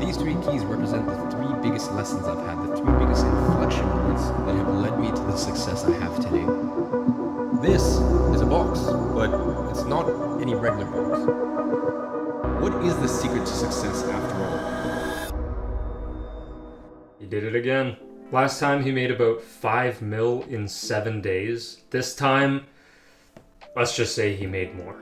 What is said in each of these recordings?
These three keys represent the three biggest lessons I've had, the three biggest inflection points that have led me to the success I have today. This is a box, but it's not any regular box. What is the secret to success after all? He did it again. Last time he made about 5 mil in 7 days. This time, let's just say he made more.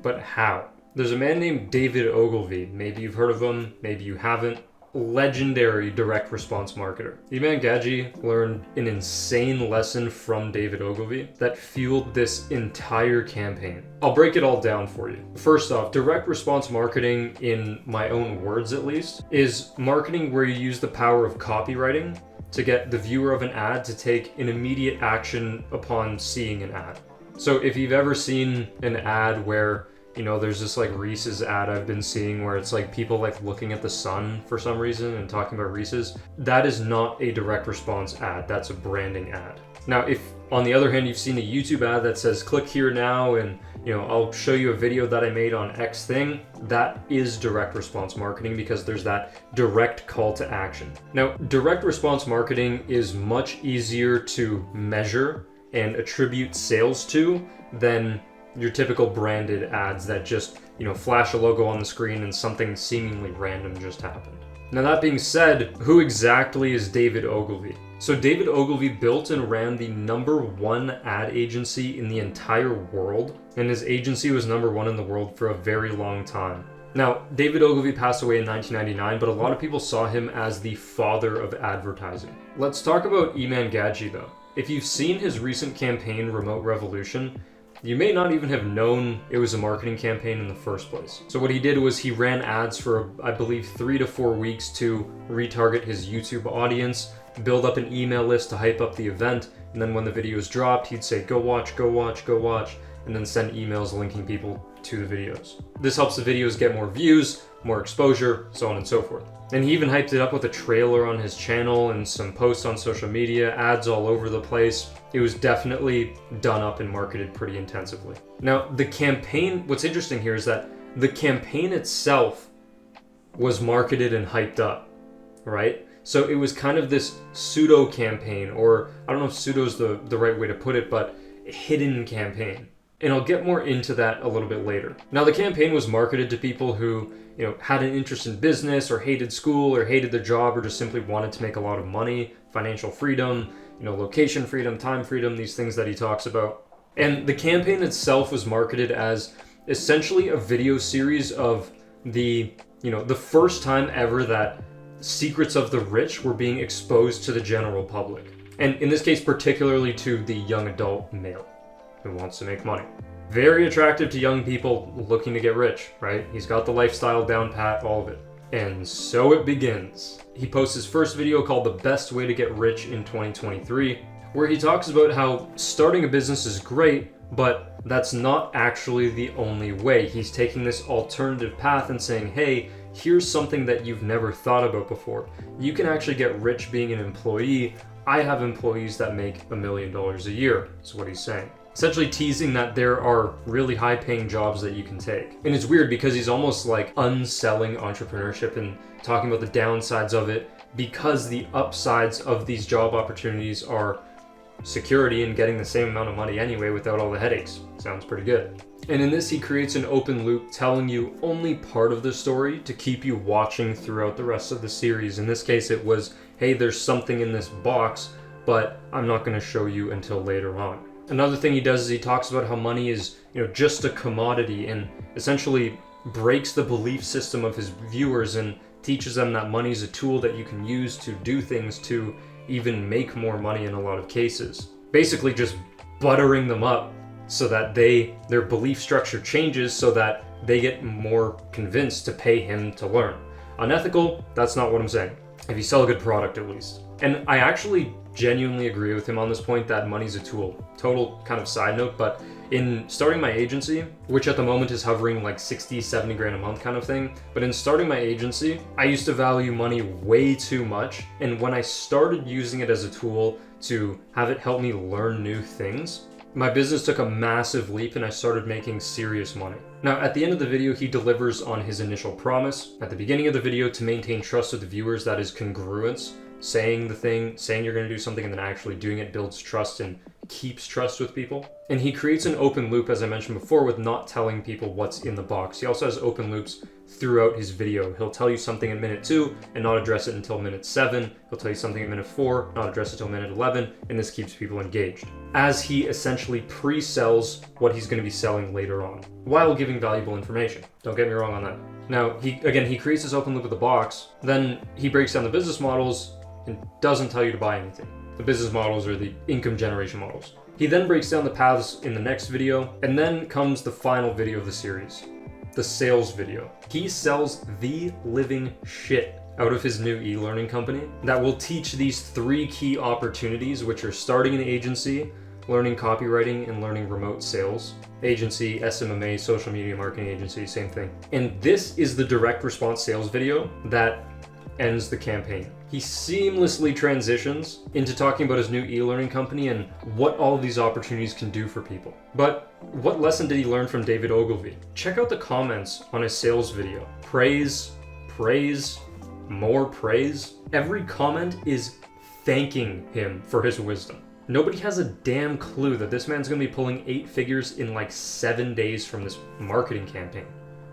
But how? There's a man named David Ogilvy. Maybe you've heard of him, maybe you haven't. Legendary direct response marketer. Iman Gadzhi learned an insane lesson from David Ogilvy that fueled this entire campaign. I'll break it all down for you. First off, direct response marketing, in my own words at least, is marketing where you use the power of copywriting to get the viewer of an ad to take an immediate action upon seeing an ad. So if you've ever seen an ad where, you know, there's this like Reese's ad I've been seeing where it's like people like looking at the sun for some reason and talking about Reese's, that is not a direct response ad, that's a branding ad. Now, if on the other hand you've seen a YouTube ad that says click here now and, you know, I'll show you a video that I made on X thing, that is direct response marketing because there's that direct call to action. Now, direct response marketing is much easier to measure and attribute sales to than your typical branded ads that just, you know, flash a logo on the screen and something seemingly random just happened. Now, that being said, who exactly is David Ogilvy? So David Ogilvy built and ran the #1 ad agency in the entire world, and his agency was #1 in the world for a very long time. Now, David Ogilvy passed away in 1999, but a lot of people saw him as the father of advertising. Let's talk about Iman Gadzhi though. If you've seen his recent campaign, Remote Revolution, you may not even have known it was a marketing campaign in the first place. So what he did was he ran ads for, I believe, 3 to 4 weeks to retarget his YouTube audience, build up an email list to hype up the event, and then when the videos dropped, he'd say, go watch, go watch, go watch, and then send emails linking people to the videos. This helps the videos get more views, more exposure, so on and so forth. And he even hyped it up with a trailer on his channel and some posts on social media, ads all over the place. It was definitely done up and marketed pretty intensively. Now, the campaign, what's interesting here is that the campaign itself was marketed and hyped up, right? So it was kind of this pseudo campaign, or I don't know if pseudo is the right way to put it, but hidden campaign. And I'll get more into that a little bit later. Now, the campaign was marketed to people who, you know, had an interest in business or hated school or hated their job or just simply wanted to make a lot of money, financial freedom, you know, location freedom, time freedom, these things that he talks about. And the campaign itself was marketed as essentially a video series of the, you know, the first time ever that secrets of the rich were being exposed to the general public. And in this case, particularly to the young adult male who wants to make money. Very attractive to young people looking to get rich, right? He's got the lifestyle down pat, all of it. And so it begins. He posts his first video called The Best Way to Get Rich in 2023, where he talks about how starting a business is great, but that's not actually the only way. He's taking this alternative path and saying, hey, here's something that you've never thought about before. You can actually get rich being an employee. I have employees that make $1 million a year, is what he's saying. Essentially teasing that there are really high paying jobs that you can take. And it's weird because he's almost like unselling entrepreneurship and talking about the downsides of it, because the upsides of these job opportunities are security and getting the same amount of money anyway without all the headaches. Sounds pretty good. And in this, he creates an open loop telling you only part of the story to keep you watching throughout the rest of the series. In this case, it was, hey, there's something in this box, but I'm not going to show you until later on. Another thing he does is he talks about how money is, you know, just a commodity, and essentially breaks the belief system of his viewers and teaches them that money is a tool that you can use to do things, to even make more money in a lot of cases. Basically just buttering them up so that their belief structure changes so that they get more convinced to pay him to learn. Unethical, that's not what I'm saying. If you sell a good product, at least. And I actually genuinely agree with him on this point that money's a tool. Total kind of side note, but in starting my agency, which at the moment is hovering like 60, 70 grand a month kind of thing, but in starting my agency, I used to value money way too much. And when I started using it as a tool to have it help me learn new things, My business took a massive leap and I started making serious money. Now, at the end of the video, he delivers on his initial promise. At the beginning of the video, to maintain trust with the viewers, that is congruence. Saying the thing, saying you're going to do something and then actually doing it builds trust and keeps trust with people. And he creates an open loop, as I mentioned before, with not telling people what's in the box. He also has open loops throughout his video. He'll tell you something in minute 2 and not address it until minute 7. He'll tell you something in minute 4, not address it until minute 11, and this keeps people engaged, as he essentially pre-sells what he's going to be selling later on, while giving valuable information. Don't get me wrong on that. Now, he creates this open loop with the box, then he breaks down the business models and doesn't tell you to buy anything. The business models are the income generation models. He then breaks down the paths in the next video, and then comes the final video of the series, the sales video. He sells the living shit out of his new e-learning company that will teach these 3 key opportunities, which are starting an agency, learning copywriting, and learning remote sales. Agency, SMMA, social media marketing agency, same thing. And this is the direct response sales video that ends the campaign. He seamlessly transitions into talking about his new e-learning company and what all of these opportunities can do for people. But what lesson did he learn from David Ogilvy? Check out the comments on his sales video. Praise, praise, more praise. Every comment is thanking him for his wisdom. Nobody has a damn clue that this man's gonna be pulling 8 figures in like 7 days from this marketing campaign.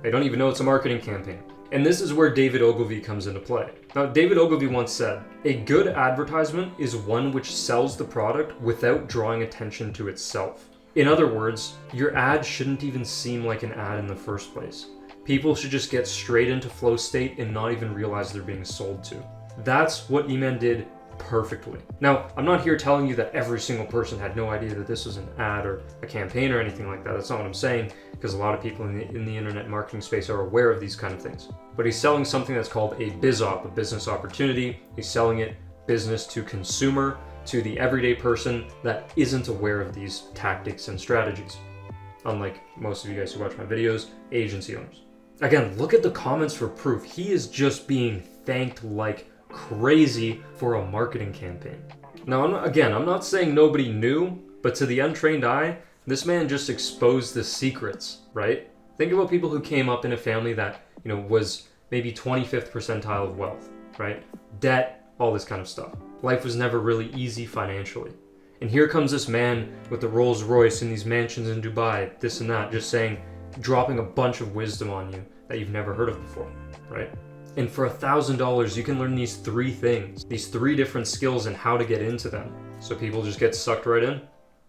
They don't even know it's a marketing campaign. And this is where David Ogilvy comes into play. Now, David Ogilvy once said, "A good advertisement is one which sells the product without drawing attention to itself." In other words, your ad shouldn't even seem like an ad in the first place. People should just get straight into flow state and not even realize they're being sold to. That's what Iman did perfectly. Now, I'm not here telling you that every single person had no idea that this was an ad or a campaign or anything like that. That's not what I'm saying, because a lot of people in the internet marketing space are aware of these kind of things. But he's selling something that's called a BizOp, a business opportunity. He's selling it business to consumer, to the everyday person that isn't aware of these tactics and strategies. Unlike most of you guys who watch my videos, agency owners. Again, look at the comments for proof. He is just being thanked like crazy for a marketing campaign. Now, I'm not saying nobody knew, but to the untrained eye, this man just exposed the secrets, right? Think about people who came up in a family that, was maybe 25th percentile of wealth, right? Debt, all this kind of stuff. Life was never really easy financially. And here comes this man with the Rolls Royce and these mansions in Dubai, this and that, just dropping a bunch of wisdom on you that you've never heard of before, right? And for $1,000, you can learn these 3 things, these 3 different skills and how to get into them. So people just get sucked right in.